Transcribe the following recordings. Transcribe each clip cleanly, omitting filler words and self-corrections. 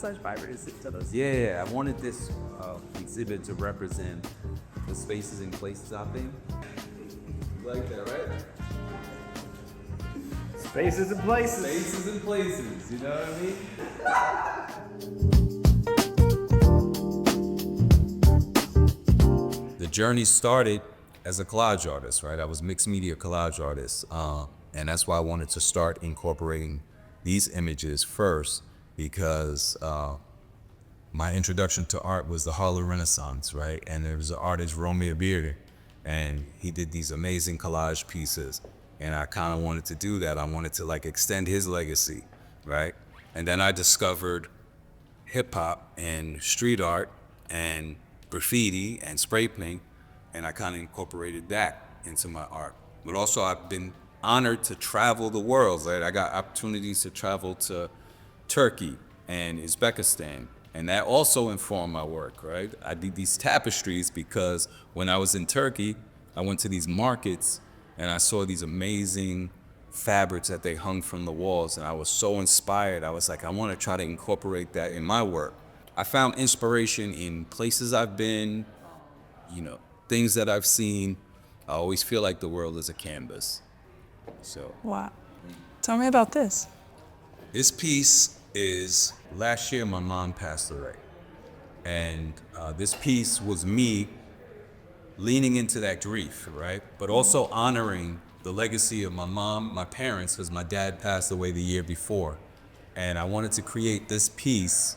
such vibrancy to those. Yeah, I wanted this exhibit to represent the spaces and places I've been. You like that, right? Spaces and places. Spaces and places, you know what I mean? The journey started as a collage artist, right? I was mixed media collage artist, and that's why I wanted to start incorporating these images first, because my introduction to art was the Harlem Renaissance, right? And there was an artist, Romeo Bearder, and he did these amazing collage pieces. And I kind of wanted to do that. I wanted to like extend his legacy, right? And then I discovered hip hop and street art and graffiti and spray paint, and I kind of incorporated that into my art. But also I've been honored to travel the world, right? I got opportunities to travel to Turkey and Uzbekistan, and that also informed my work, right? I did these tapestries because when I was in Turkey, I went to these markets and I saw these amazing fabrics that they hung from the walls, and I was so inspired. I was like, I want to try to incorporate that in my work. I found inspiration in places I've been, you know, things that I've seen. I always feel like the world is a canvas. So. Wow. Tell me about this. This piece is, last year my mom passed away. And this piece was me leaning into that grief, right? But also honoring the legacy of my mom, my parents, because my dad passed away the year before. And I wanted to create this piece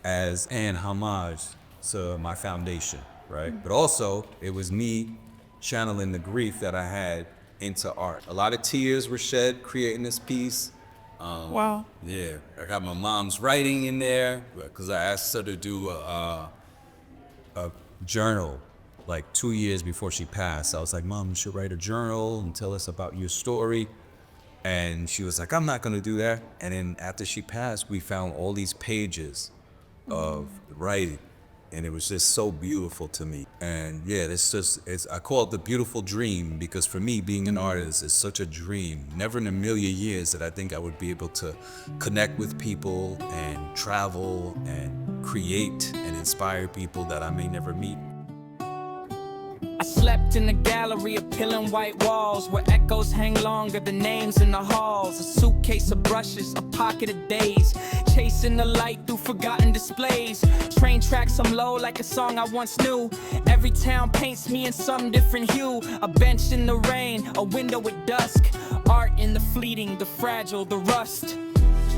as an homage to my foundation, right? But also, it was me channeling the grief that I had into art. A lot of tears were shed creating this piece. Wow. Yeah, I got my mom's writing in there because I asked her to do a journal like 2 years before she passed. I was like, Mom, you should write a journal and tell us about your story. And she was like, I'm not gonna do that. And then after she passed, we found all these pages of writing, and it was just so beautiful to me. And yeah, I call it the beautiful dream, because for me, being an artist is such a dream. Never in a million years that I think I would be able to connect with people and travel and create and inspire people that I may never meet. I slept in a gallery of peeling white walls where echoes hang longer than names in the halls. A suitcase of brushes, a pocket of days, chasing the light through forgotten displays. Train tracks I'm low like a song I once knew. Every town paints me in some different hue. A bench in the rain, a window at dusk. Art in the fleeting, the fragile, the rust.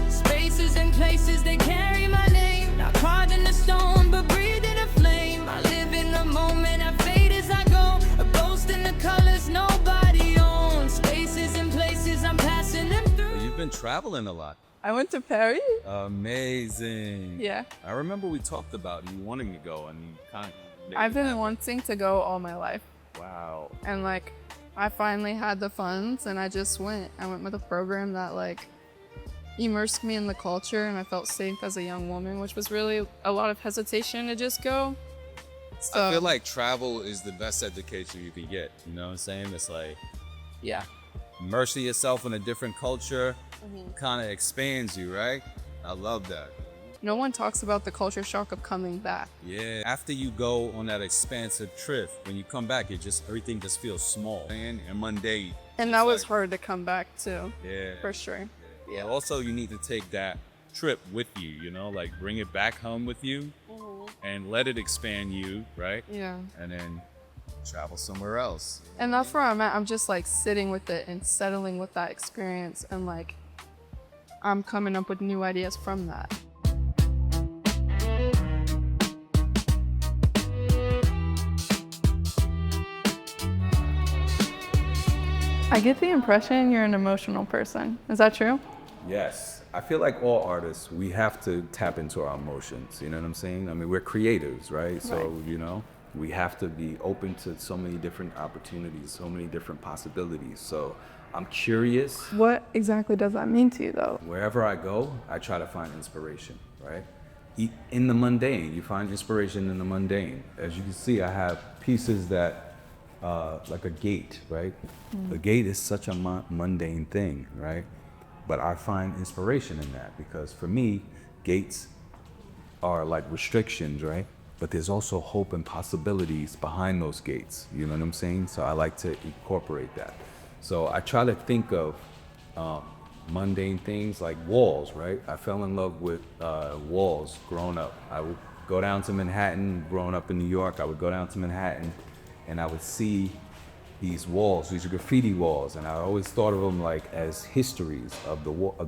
Spaces and places, they carry my name. Not carved in the stone, but breathe in a flame. I live in the moment, I fade as I go. A ghost in the colors nobody owns. Spaces and places, I'm passing them through. You've been traveling a lot. I went to Paris. Amazing. Yeah. I remember we talked about you wanting to go, and you kind of... I've been wanting to go all my life. Wow. And like, I finally had the funds and I just went. I went with a program that like immersed me in the culture, and I felt safe as a young woman, which was really a lot of hesitation to just go. So, I feel like travel is the best education you can get. You know what I'm saying? It's like, yeah. immersing yourself in a different culture kind of expands you, right? I love that. No one talks about the culture shock of coming back. Yeah. After you go on that expansive trip, when you come back, everything just feels small and mundane. And that was hard to come back to. Yeah. For sure. Yeah. Also, you need to take that trip with you, you know, like bring it back home with you and let it expand you, right? Yeah. And then travel somewhere else. And that's where I'm at. I'm just like sitting with it and settling with that experience, and like I'm coming up with new ideas from that. I get the impression you're an emotional person. Is that true? Yes. I feel like all artists, we have to tap into our emotions. You know what I'm saying? I mean, we're creatives, right? So, you know, we have to be open to so many different opportunities, so many different possibilities. So I'm curious. What exactly does that mean to you, though? Wherever I go, I try to find inspiration, right? In the mundane, you find inspiration in the mundane. As you can see, I have pieces that, like a gate, right? The gate is such a mundane thing, right? But I find inspiration in that, because for me, gates are like restrictions, right? But there's also hope and possibilities behind those gates. You know what I'm saying? So I like to incorporate that. So I try to think of mundane things like walls, right? I fell in love with walls growing up. I would go down to Manhattan, growing up in New York, I would go down to Manhattan and I would see these walls, these graffiti walls, and I always thought of them like as histories of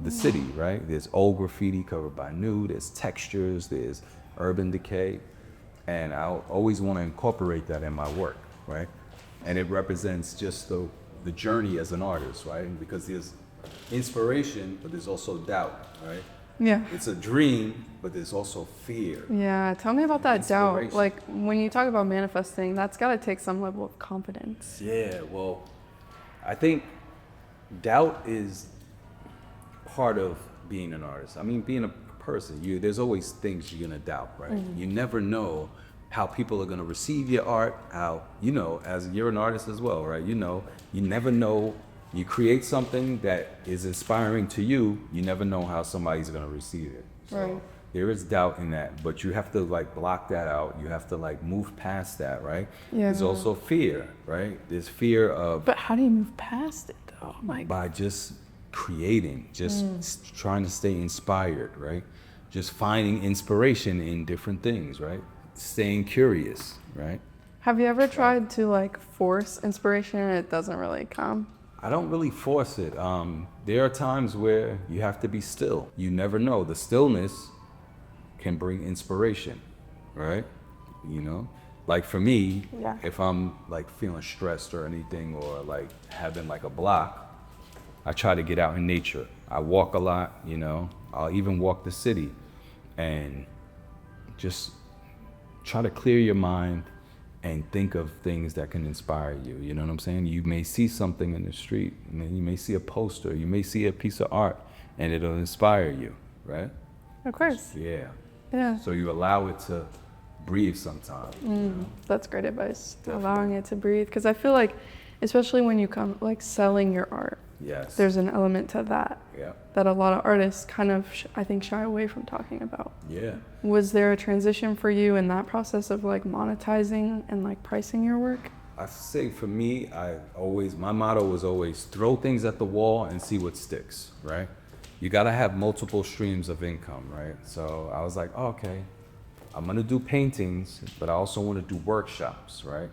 the city, right? There's old graffiti covered by new, there's textures, there's urban decay, and I always want to incorporate that in my work, right? And it represents just the journey as an artist, right? Because there's inspiration, but there's also doubt, right? Yeah. It's a dream, but there's also fear. Yeah, tell me about that doubt. Inspiration. Like, when you talk about manifesting, that's got to take some level of confidence. Yeah, well, I think doubt is part of being an artist. I mean, being a person, there's always things you're gonna doubt, right? Mm-hmm. You never know how people are gonna receive your art, how, as you're an artist as well, right? You never know. You create something that is inspiring to you, you never know how somebody's gonna receive it. So Right. there is doubt in that, but you have to like block that out. You have to like move past that, right? Yeah. There's also fear, right? There's fear of But how do you move past it, though? Like, by just creating, just trying to stay inspired, right? Just finding inspiration in different things, right? Staying curious, right? have you ever tried to, like, force inspiration and it doesn't really come? I don't really force it. There are times where you have to be still. You never know. The stillness can bring inspiration, right? Like for me, Yeah. if I'm like feeling stressed or anything, or like having like a block, I try to get out in nature. I walk a lot, I'll even walk the city and just try to clear your mind and think of things that can inspire you. You know what I'm saying? You may see something in the street, and then you may see a poster, you may see a piece of art, and it'll inspire you, right? Of course. Yeah. Yeah. So you allow it to breathe sometimes. That's great advice. Definitely. Allowing it to breathe. Because I feel like, especially when you come, like, selling your art, Yes. there's an element to that Yeah. that a lot of artists kind of, I think, shy away from talking about. Yeah. Was there a transition for you in that process of, like, monetizing and, like, pricing your work? I say for me, my motto was always throw things at the wall and see what sticks, right? You gotta have multiple streams of income, right? So I was like, oh, okay, I'm gonna do paintings, but I also wanna do workshops, right?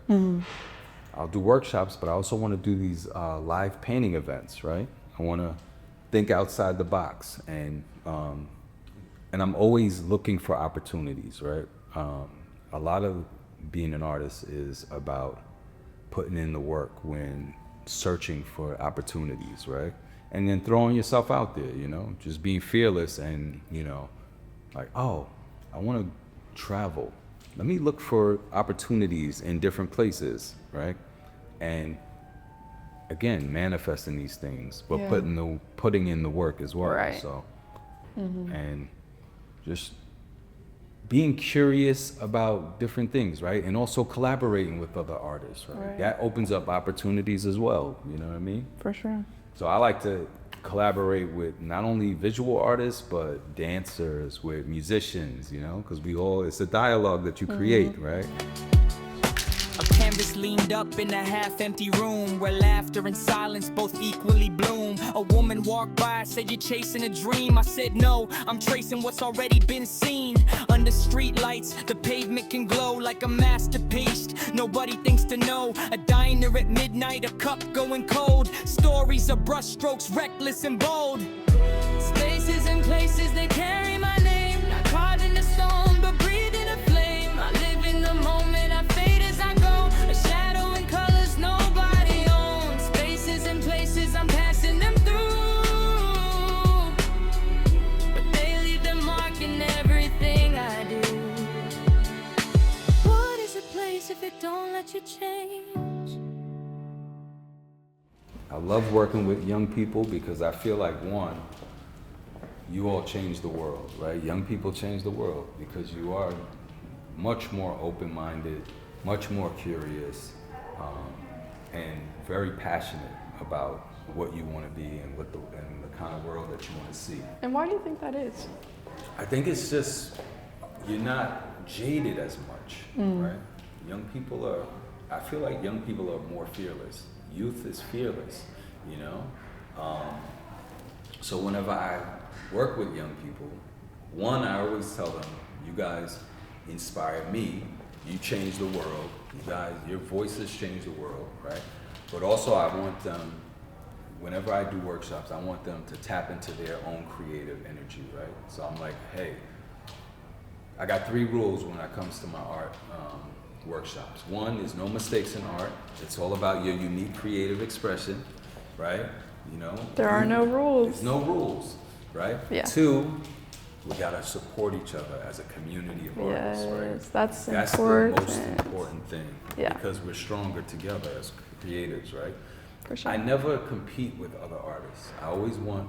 I'll do workshops, but I also wanna do these live painting events, right? I wanna think outside the box, and I'm always looking for opportunities, right? A lot of being an artist is about putting in the work when searching for opportunities, right? And then throwing yourself out there, just being fearless and, like, oh, I want to travel. Let me look for opportunities in different places, right? And again, manifesting these things, but Yeah. putting in the work as well. Right. So, and just being curious about different things, right? And also collaborating with other artists, right? Right. That opens up opportunities as well, you know what I mean? For sure. So I like to collaborate with not only visual artists, but dancers, with musicians, because it's a dialogue that you create, right? A canvas leaned up in a half-empty room where laughter and silence both equally bloom. A woman walked by, said, "You're chasing a dream." I said, "No, I'm tracing what's already been seen." Under street lights, the pavement can glow like a masterpiece. Nobody thinks to know. A diner at midnight, a cup going cold. Stories of brushstrokes, reckless and bold. Spaces and places, they carry my name. Not carved in the stone, but breathe in a flame. I live in the moment, I fade as I go. A shadow and colors nobody owns. Spaces and places, I'm passing them through. But they leave their mark in everything I do. What is a place if it don't let you change? I love working with young people because I feel like, one, you all change the world, right? Young people change the world because you are much more open-minded, much more curious, and very passionate about what you want to be and and the kind of world that you want to see. And why do you think that is? I think it's just you're not jaded as much, right? I feel like young people are more fearless. Youth is fearless, you know? So whenever I work with young people, one, I always tell them, you guys inspire me, you change the world, you guys, your voices change the world, right? But also I want them, whenever I do workshops, I want them to tap into their own creative energy, right? So I'm like, hey, I got 3 rules when it comes to my art workshops. One is no mistakes in art. It's all about your unique creative expression, right? You know? There are no rules. There's no rules, right? Yeah. 2, we gotta support each other as a community of artists, right? Yes, that's That's important. the most important thing. Yeah. Because we're stronger together as creators, right? For sure. I never compete with other artists. I always want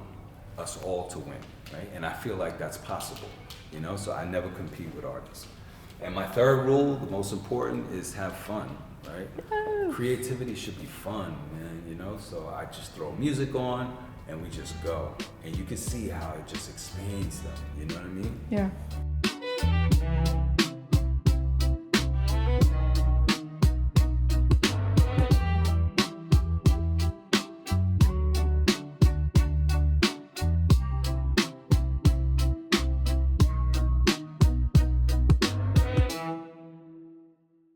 us all to win, right? And I feel like that's possible, you know? So I never compete with artists. And my 3rd rule, the most important, is have fun, right? Yes. Creativity should be fun, man, you know? So I just throw music on and we just go. And you can see how it just expands them, you know what I mean? Yeah.